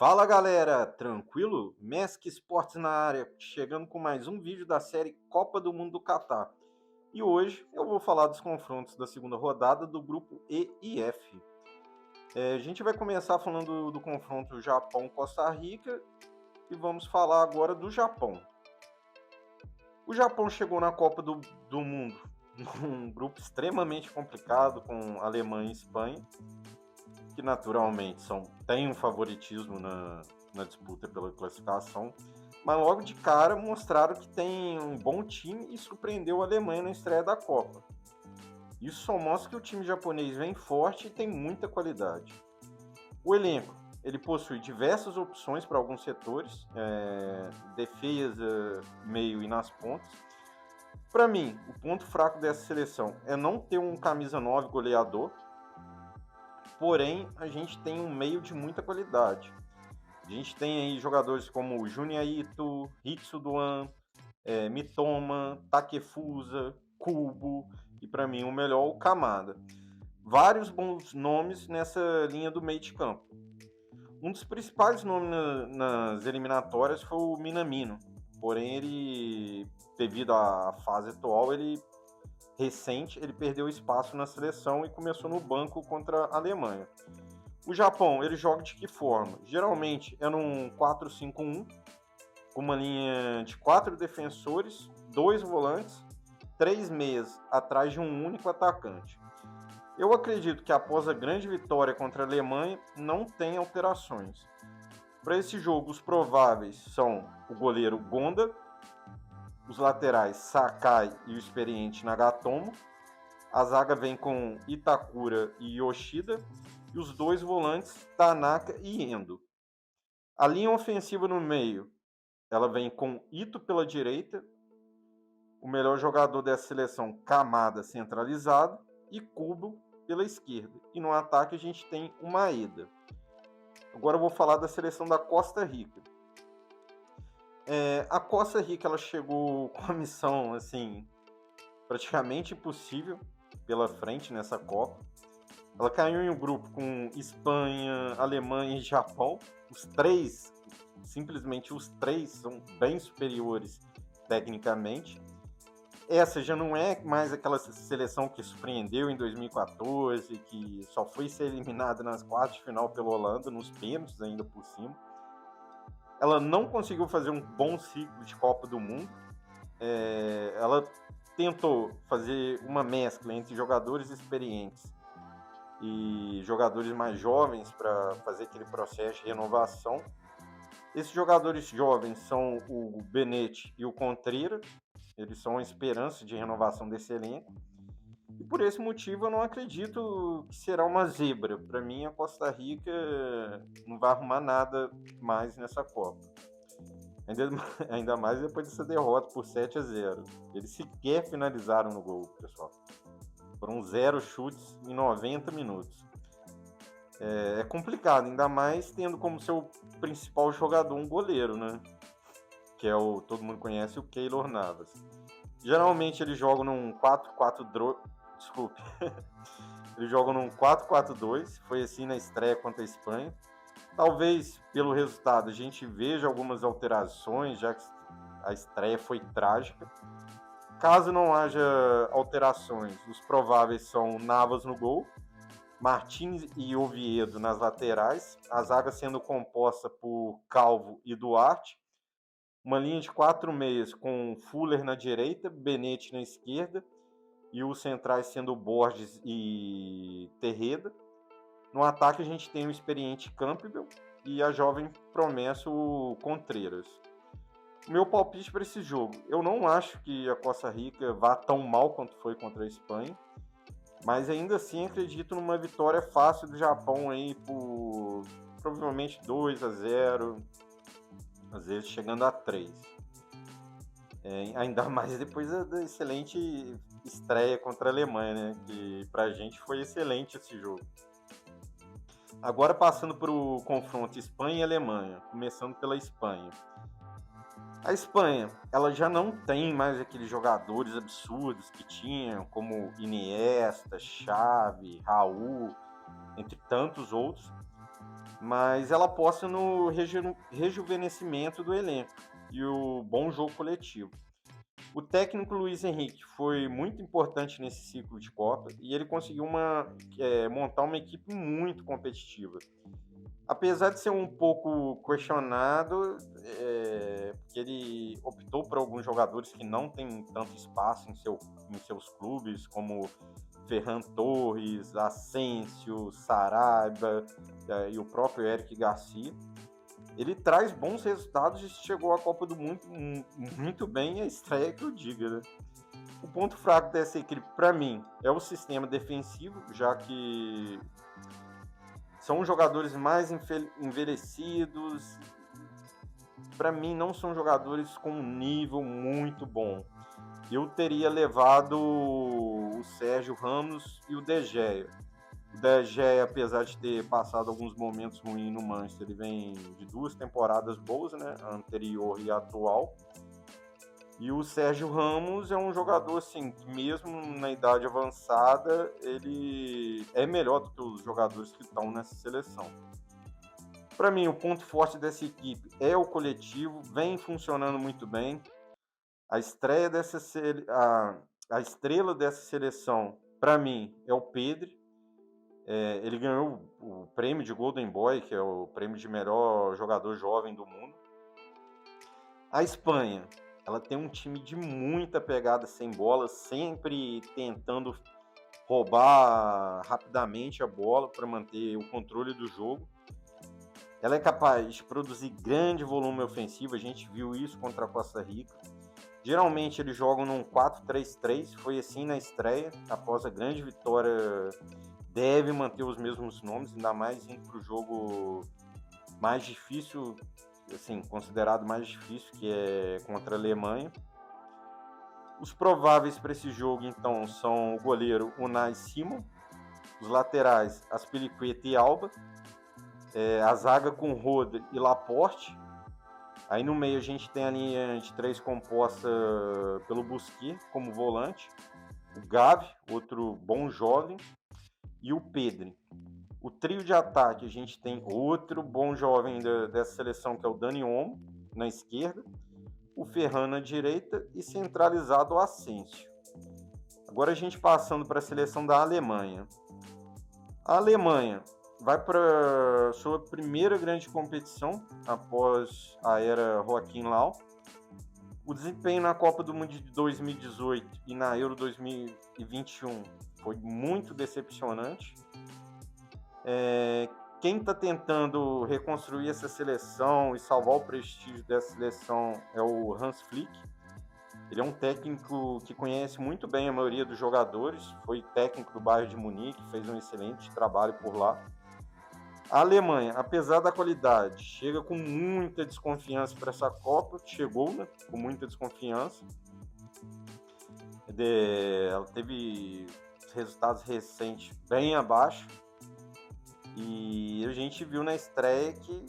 Fala galera, tranquilo? Mesk Esportes na área, chegando com mais um vídeo da série Copa do Mundo do Catar. E hoje eu vou falar dos confrontos da segunda rodada do grupo E e F. A gente vai começar falando do confronto Japão-Costa Rica e vamos falar agora do Japão. O Japão chegou na Copa do Mundo num grupo extremamente complicado com Alemanha e Espanha, que naturalmente têm um favoritismo na disputa pela classificação, mas logo de cara mostraram que tem um bom time e surpreendeu a Alemanha na estreia da Copa. Isso só mostra que o time japonês vem forte e tem muita qualidade. O elenco ele possui diversas opções para alguns setores, defesa, meio e nas pontas. Para mim, o ponto fraco dessa seleção é não ter um camisa 9 goleador, porém a gente tem um meio de muita qualidade. A gente tem aí jogadores como Junya Ito, Hitsuduan, Mitoma, Takefusa, Kubo e para mim o melhor, o Kamada. Vários bons nomes nessa linha do meio de campo. Um dos principais nomes nas eliminatórias foi o Minamino, porém ele, devido à fase atual, ele perdeu espaço na seleção e começou no banco contra a Alemanha. O Japão, ele joga de que forma? Geralmente é num 4-5-1, com uma linha de 4 defensores, 2 volantes, 3 meias atrás de um único atacante. Eu acredito que após a grande vitória contra a Alemanha, não tem alterações. Para esse jogo, os prováveis são o goleiro Gonda, os laterais Sakai e o experiente Nagatomo. A zaga vem com Itakura e Yoshida, e os dois volantes Tanaka e Endo. A linha ofensiva no meio, ela vem com Ito pela direita, o melhor jogador dessa seleção, Kamada, centralizado, e Kubo pela esquerda. E no ataque a gente tem o Maeda. Agora eu vou falar da seleção da Costa Rica. A Costa Rica ela chegou com uma missão assim, praticamente impossível pela frente nessa Copa. Ela caiu em um grupo com Espanha, Alemanha e Japão. Simplesmente os três, são bem superiores tecnicamente. Essa já não é mais aquela seleção que surpreendeu em 2014, que só foi ser eliminada nas quartas de final pela Holanda, nos pênaltis ainda por cima. Ela não conseguiu fazer um bom ciclo de Copa do Mundo. Ela tentou fazer uma mescla entre jogadores experientes e jogadores mais jovens para fazer aquele processo de renovação. Esses jogadores jovens são o Benetti e o Contreira. Eles são a esperança de renovação desse elenco. E por esse motivo eu não acredito que será uma zebra. Para mim, a Costa Rica não vai arrumar nada mais nessa Copa. Ainda mais depois dessa derrota por 7-0. Eles sequer finalizaram no gol, pessoal. Foram 0 chutes em 90 minutos. É complicado, ainda mais tendo como seu principal jogador um goleiro, né? Que é todo mundo conhece, o Keylor Navas. Geralmente eles jogam num 4-4-2. Desculpe. Eles jogam num 4-4-2. Foi assim na estreia contra a Espanha. Talvez pelo resultado a gente veja algumas alterações, já que a estreia foi trágica. Caso não haja alterações, os prováveis são Navas no gol, Martins e Oviedo nas laterais, a zaga sendo composta por Calvo e Duarte, uma linha de 4 meias com Fuller na direita, Benetti na esquerda e os centrais sendo Borges e Terreda. No ataque a gente tem o experiente Campbell e a jovem promessa o Contreras. Meu palpite para esse jogo, eu não acho que a Costa Rica vá tão mal quanto foi contra a Espanha, mas ainda assim acredito numa vitória fácil do Japão aí por provavelmente 2-0, às vezes chegando a 3. Ainda mais depois da excelente estreia contra a Alemanha, né? Que pra gente foi excelente esse jogo. Agora passando para o confronto Espanha e Alemanha, começando pela Espanha. A Espanha, ela já não tem mais aqueles jogadores absurdos que tinham, como Iniesta, Xavi, Raul, entre tantos outros. mas ela aposta no rejuvenescimento do elenco e o bom jogo coletivo. O técnico Luiz Henrique foi muito importante nesse ciclo de Copa e ele conseguiu montar uma equipe muito competitiva. Apesar de ser um pouco questionado, porque ele optou por alguns jogadores que não têm tanto espaço em seus clubes, como Ferran Torres, Asensio, Saraiva e o próprio Eric Garcia. Ele traz bons resultados e chegou à Copa do Mundo muito bem, a estreia que eu diga, né? O ponto fraco dessa equipe, para mim, é o sistema defensivo, já que são jogadores mais envelhecidos. Para mim, não são jogadores com um nível muito bom. Eu teria levado o Sérgio Ramos e o De Gea. O De Gea, apesar de ter passado alguns momentos ruins no Manchester, ele vem de 2 temporadas boas, né? A anterior e a atual. E o Sérgio Ramos é um jogador, assim, que mesmo na idade avançada, ele é melhor do que os jogadores que estão nessa seleção. Para mim, o ponto forte dessa equipe é o coletivo, vem funcionando muito bem. A estrela dessa seleção, para mim, é o Pedri. Ele ganhou o prêmio de Golden Boy, que é o prêmio de melhor jogador jovem do mundo. A Espanha, ela tem um time de muita pegada sem bola, sempre tentando roubar rapidamente a bola para manter o controle do jogo. Ela é capaz de produzir grande volume ofensivo, a gente viu isso contra a Costa Rica. Geralmente eles jogam num 4-3-3, foi assim na estreia, após a grande vitória, deve manter os mesmos nomes, ainda mais indo para o jogo mais difícil, assim, considerado mais difícil, que é contra a Alemanha. Os prováveis para esse jogo, então, são o goleiro Unai Simon, os laterais Azpilicueta e Alba, a zaga com Rodri e Laporte. Aí no meio a gente tem a linha de 3 composta pelo Busquets como volante, o Gavi, outro bom jovem, e o Pedri. O trio de ataque a gente tem outro bom jovem dessa seleção, que é o Dani Olmo, na esquerda, o Ferran na direita e centralizado o Asensio. Agora a gente passando para a seleção da Alemanha. A Alemanha vai para sua primeira grande competição após a era Joachim Löw. O desempenho na Copa do Mundo de 2018 e na Euro 2021 foi muito decepcionante. Quem está tentando reconstruir essa seleção e salvar o prestígio dessa seleção é o Hans Flick. Ele é um técnico que conhece muito bem a maioria dos jogadores, foi técnico do Bayern de Munique, fez um excelente trabalho por lá. A Alemanha, apesar da qualidade, chega com muita desconfiança para essa Copa, chegou, né, com muita desconfiança. Ela teve resultados recentes bem abaixo e a gente viu na estreia que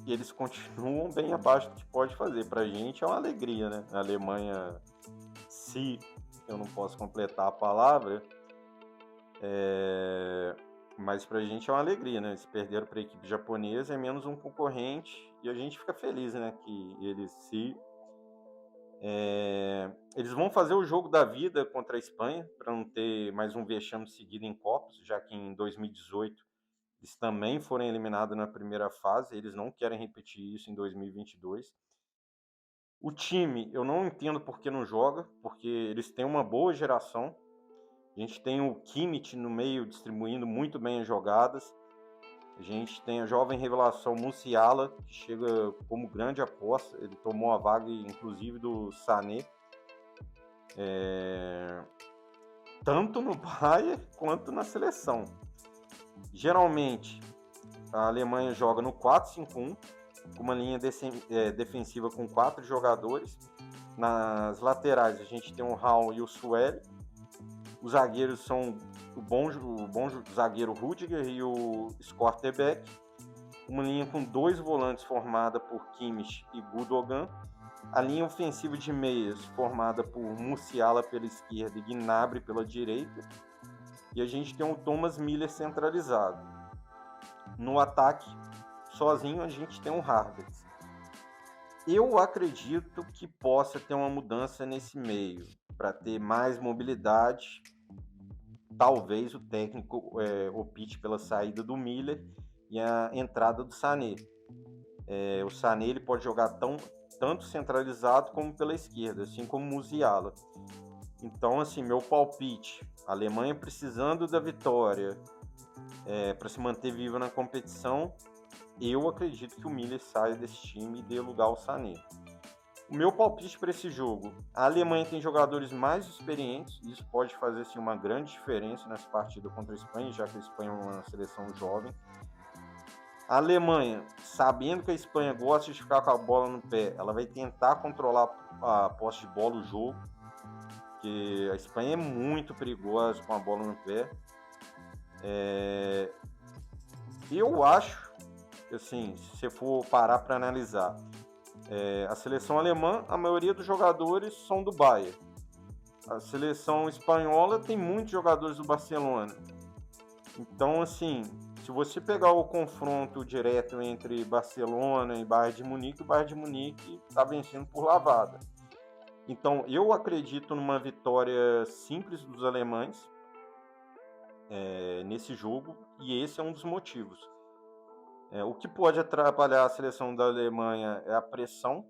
eles continuam bem abaixo do que pode fazer. Para a gente é uma alegria, né? A Alemanha, se eu não posso completar a palavra, mas pra gente é uma alegria, né? Eles perderam para a equipe japonesa, é menos um concorrente e a gente fica feliz, né? Que eles vão fazer o jogo da vida contra a Espanha para não ter mais um vexame seguido em Copas, já que em 2018 eles também foram eliminados na primeira fase, eles não querem repetir isso em 2022. O time, eu não entendo por que não joga, porque eles têm uma boa geração. A gente tem o Kimmich no meio distribuindo muito bem as jogadas. A gente tem a jovem revelação Musiala, que chega como grande aposta. Ele tomou a vaga, inclusive, do Sané. Tanto no Bayern quanto na seleção. Geralmente, a Alemanha joga no 4-5-1, com uma linha defensiva com 4 jogadores. Nas laterais, a gente tem o Raul e o Sueli. Os zagueiros são o bom zagueiro Rudiger e o Schlotterbeck. Uma linha com 2 volantes formada por Kimmich e Gundogan. A linha ofensiva de meias formada por Musiala pela esquerda e Gnabry pela direita. E a gente tem o Thomas Müller centralizado. No ataque, sozinho a gente tem um Havertz. Eu acredito que possa ter uma mudança nesse meio, para ter mais mobilidade. Talvez o técnico opte pela saída do Miller e a entrada do Sané. O Sané ele pode jogar tanto centralizado como pela esquerda, assim como o Musiala. Então, assim, meu palpite, a Alemanha precisando da vitória para se manter viva na competição, eu acredito que o Miller saia desse time e dê lugar ao Sané. O meu palpite para esse jogo, a Alemanha tem jogadores mais experientes, e isso pode fazer assim, uma grande diferença nessa partida contra a Espanha, já que a Espanha é uma seleção jovem. A Alemanha, sabendo que a Espanha gosta de ficar com a bola no pé, ela vai tentar controlar a posse de bola, o jogo, porque a Espanha é muito perigosa com a bola no pé. Eu acho, assim, se você for parar para analisar, a seleção alemã, a maioria dos jogadores são do Bayern. A seleção espanhola tem muitos jogadores do Barcelona. Então, assim, se você pegar o confronto direto entre Barcelona e Bayern de Munique, o Bayern de Munique está vencendo por lavada. Então, eu acredito numa vitória simples dos alemães nesse jogo, e esse é um dos motivos. O que pode atrapalhar a seleção da Alemanha é a pressão,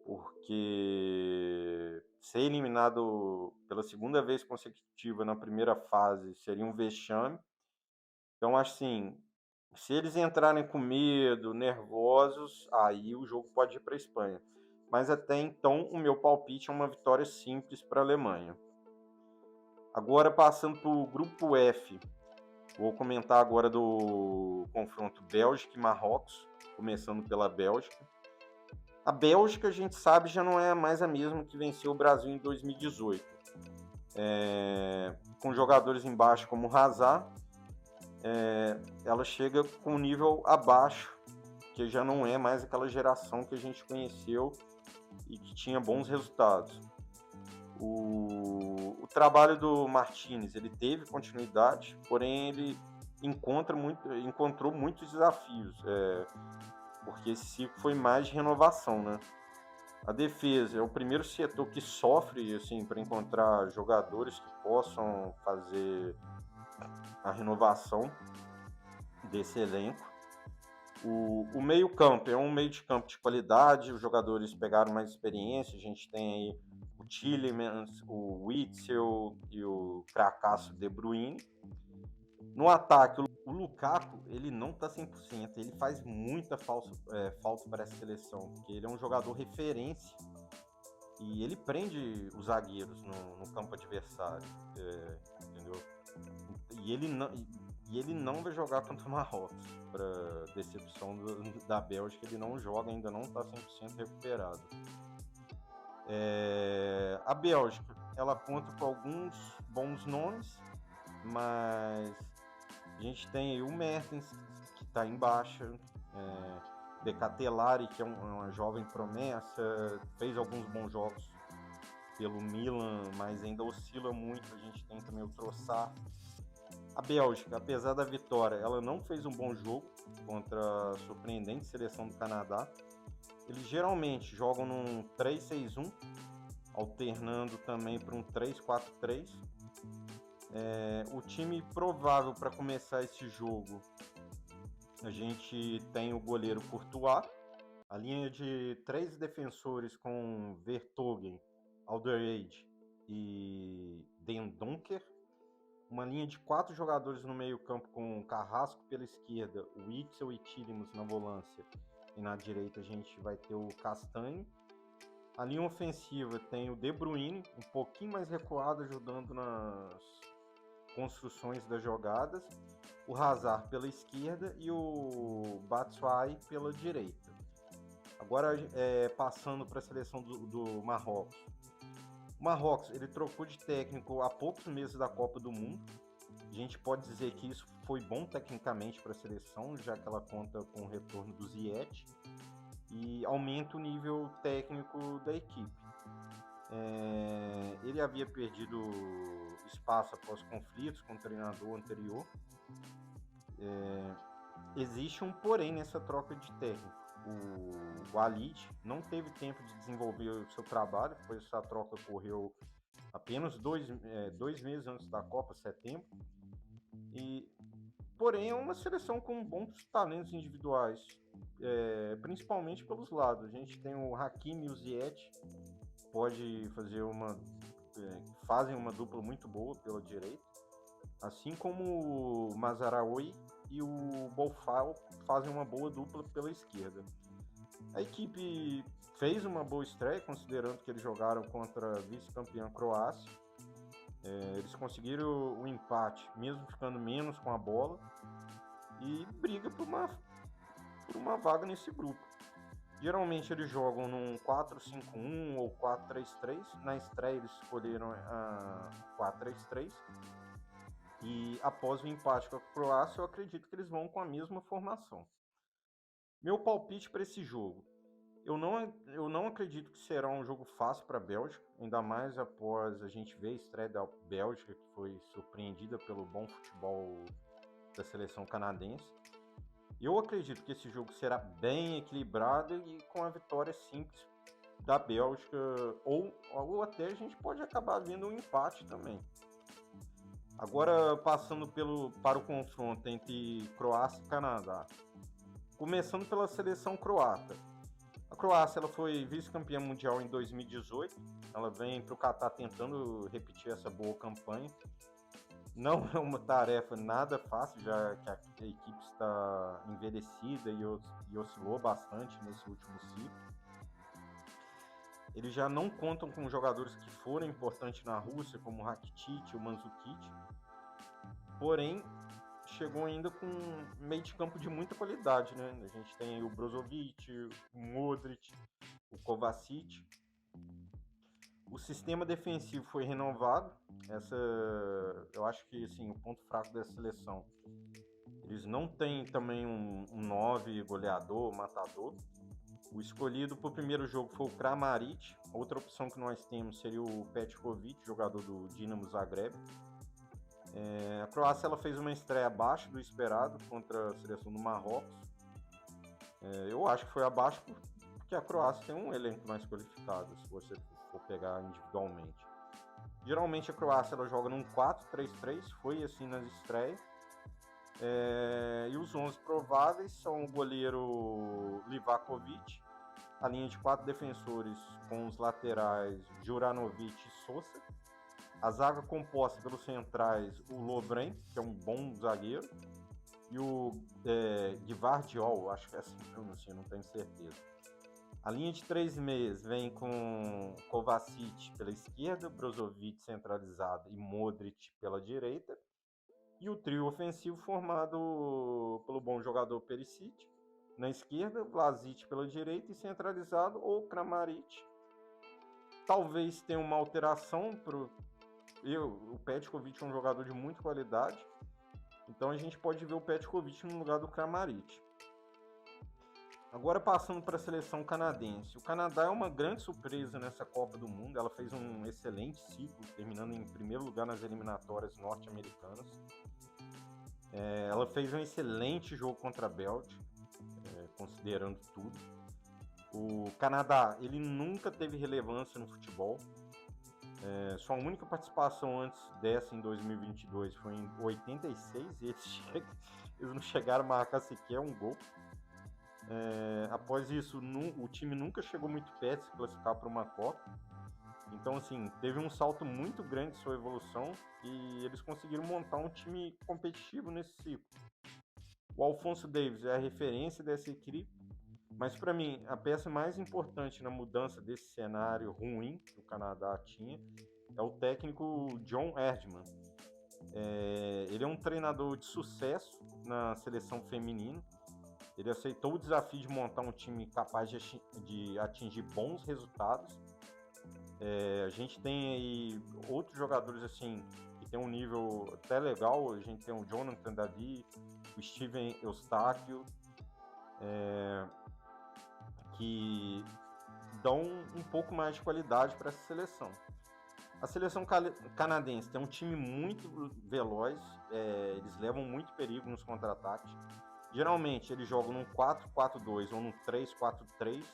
porque ser eliminado pela segunda vez consecutiva na primeira fase seria um vexame. Então, assim, se eles entrarem com medo, nervosos, aí o jogo pode ir para a Espanha. Mas até então, o meu palpite é uma vitória simples para a Alemanha. Agora, passando para o grupo F, vou comentar agora do confronto Bélgica e Marrocos, começando pela Bélgica. A Bélgica, a gente sabe, já não é mais a mesma que venceu o Brasil em 2018. Com jogadores embaixo como o Hazard, ela chega com um nível abaixo, que já não é mais aquela geração que a gente conheceu e que tinha bons resultados. O trabalho do Martínez, ele teve continuidade, porém ele encontrou muitos desafios, porque esse ciclo foi mais de renovação, né? A defesa é o primeiro setor que sofre assim, para encontrar jogadores que possam fazer a renovação desse elenco. O meio-campo é um meio de campo de qualidade, os jogadores pegaram mais experiência, a gente tem aí o Tielemans, o Witzel e o cracasso De Bruyne. No ataque, o Lukaku, ele não está 100%, ele faz muita falta para essa seleção, porque ele é um jogador referência e ele prende os zagueiros no campo adversário, entendeu? E ele não vai jogar contra o Marrocos, para decepção da Bélgica, ele não joga, ainda não está 100% recuperado. A Bélgica, ela conta com alguns bons nomes, mas a gente tem aí o Mertens, que está em baixa, Decatelari, que é uma jovem promessa, fez alguns bons jogos pelo Milan, mas ainda oscila muito. A gente tem também o Trossard. A Bélgica, apesar da vitória, ela não fez um bom jogo contra a surpreendente seleção do Canadá. Eles geralmente jogam num 3-6-1, alternando também para um 3-4-3. O time provável para começar esse jogo, a gente tem o goleiro Courtois, a linha de 3 defensores com Vertonghen, Alderweireld e Dendoncker, uma linha de 4 jogadores no meio campo com Carrasco pela esquerda, o Witzel e Tielemans na volância, e na direita a gente vai ter o Castanho. A linha ofensiva tem o De Bruyne, um pouquinho mais recuado, ajudando nas construções das jogadas, o Hazard pela esquerda e o Batshuayi pela direita. Agora, passando para a seleção do Marrocos. O Marrocos, ele trocou de técnico há poucos meses da Copa do Mundo. A gente pode dizer que isso foi bom tecnicamente para a seleção, já que ela conta com o retorno do Ziyech e aumenta o nível técnico da equipe. Ele havia perdido espaço após conflitos com o treinador anterior. existe um porém nessa troca de técnico. O Alid não teve tempo de desenvolver o seu trabalho, pois essa troca ocorreu apenas 2 meses antes da Copa, setembro. E, porém, é uma seleção com bons talentos individuais, principalmente pelos lados. A gente tem o Hakimi e o Ziyech, pode fazer fazem uma dupla muito boa pela direita, assim como o Mazraoui e o Boufal fazem uma boa dupla pela esquerda. A equipe fez uma boa estreia, considerando que eles jogaram contra a vice-campeã Croácia. Eles conseguiram o empate, mesmo ficando menos com a bola, e briga por uma vaga nesse grupo. Geralmente eles jogam num 4-5-1 ou 4-3-3. Na estreia eles escolheram a 4-3-3. E após o empate com a Croácia, eu acredito que eles vão com a mesma formação. Meu palpite para esse jogo: eu não acredito que será um jogo fácil para a Bélgica, ainda mais após a gente ver a estreia da Bélgica, que foi surpreendida pelo bom futebol da seleção canadense. Eu acredito que esse jogo será bem equilibrado e com a vitória simples da Bélgica, ou até a gente pode acabar vendo um empate também. Agora, passando para o confronto entre Croácia e Canadá. Começando pela seleção croata. A Croácia ela foi vice-campeã mundial em 2018. Ela vem para o Catar tentando repetir essa boa campanha. Não é uma tarefa nada fácil, já que a equipe está envelhecida e oscilou bastante nesse último ciclo. Eles já não contam com jogadores que foram importantes na Rússia, como o Rakitic e o Mandzukic. Porém, chegou ainda com um meio de campo de muita qualidade, né? A gente tem o Brozovic, o Modric, o Kovacic. O sistema defensivo foi renovado. Eu acho que assim, o ponto fraco dessa seleção. Eles não têm também um 9 goleador, matador. O escolhido para o primeiro jogo foi o Kramaric. Outra opção que nós temos seria o Petkovic, jogador do Dinamo Zagreb. A Croácia ela fez uma estreia abaixo do esperado contra a seleção do Marrocos. Eu acho que foi abaixo porque a Croácia tem um elenco mais qualificado, se você for pegar individualmente. Geralmente a Croácia ela joga num 4-3-3, foi assim nas estreias. E os 11 prováveis são o goleiro Livakovic, a linha de 4 defensores com os laterais Juranovic e Sosa, a zaga composta pelos centrais o Lovren, que é um bom zagueiro, e o Gvardiol, acho que é assim que pronuncia, não tenho certeza. A linha de 3 meias vem com Kovacic pela esquerda, Brozovic centralizado e Modric pela direita. E o trio ofensivo formado pelo bom jogador Perisic na esquerda, Vlasic pela direita e centralizado ou Kramaric. Talvez tenha uma alteração o Petkovic é um jogador de muita qualidade, então a gente pode ver o Petkovic no lugar do Kramaric. Agora passando para a seleção canadense. O Canadá é uma grande surpresa nessa Copa do Mundo. Ela fez um excelente ciclo, terminando em primeiro lugar nas eliminatórias norte-americanas. Ela fez um excelente jogo contra a Bélgica, considerando tudo. O Canadá, ele nunca teve relevância no futebol. Sua única participação antes dessa, em 2022, foi em 86, e eles não chegaram a marcar sequer um gol. Após isso, o time nunca chegou muito perto de se classificar para uma Copa. Então, assim, teve um salto muito grande de sua evolução e eles conseguiram montar um time competitivo nesse ciclo. O Alphonso Davies é a referência dessa equipe, mas para mim, a peça mais importante na mudança desse cenário ruim que o Canadá tinha é o técnico John Herdman. Ele é um treinador de sucesso na seleção feminina. Ele aceitou o desafio de montar um time capaz de atingir bons resultados. A gente tem aí outros jogadores assim que tem um nível até legal. A gente tem o Jonathan David, o Steven Eustáquio, que dão um pouco mais de qualidade para essa seleção. A seleção canadense tem um time muito veloz, eles levam muito perigo nos contra-ataques. Geralmente eles jogam num 4-4-2 ou num 3-4-3.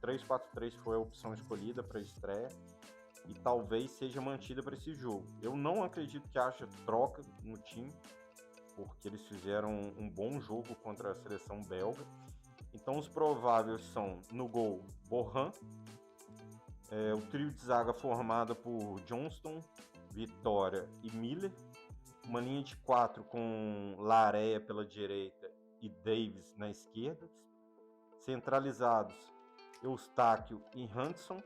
3-4-3 foi a opção escolhida para a estreia e talvez seja mantida para esse jogo. Eu não acredito que haja troca no time, porque eles fizeram um bom jogo contra a seleção belga. Então os prováveis são, no gol, Borjan, o trio de zaga formado por Johnston, Vitória e Miller, uma linha de 4 com Laréa pela direita e Davis na esquerda, centralizados Eustáquio e Hanson,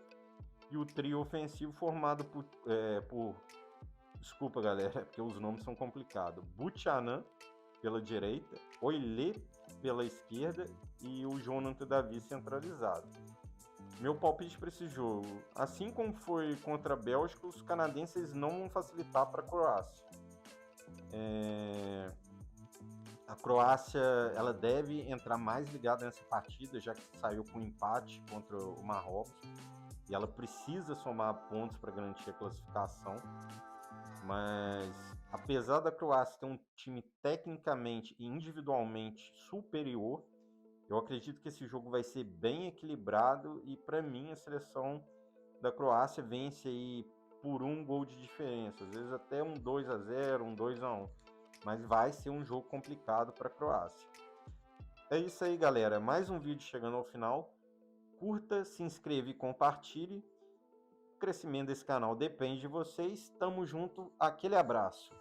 e o trio ofensivo formado por desculpa galera, porque os nomes são complicados, Buchanan pela direita, Oilê pela esquerda e o Jonathan Davi centralizado. Meu palpite para esse jogo, assim como foi contra a Bélgica, os canadenses não vão facilitar para a Croácia. A Croácia ela deve entrar mais ligada nessa partida, já que saiu com empate contra o Marrocos, e ela precisa somar pontos para garantir a classificação. Mas apesar da Croácia ter um time tecnicamente e individualmente superior, eu acredito que esse jogo vai ser bem equilibrado e, para mim, a seleção da Croácia vence aí por um gol de diferença, às vezes até um 2-0, um 2-1, mas vai ser um jogo complicado para a Croácia. É isso aí, galera. Mais um vídeo chegando ao final. Curta, se inscreva e compartilhe. O crescimento desse canal depende de vocês. Tamo junto. Aquele abraço.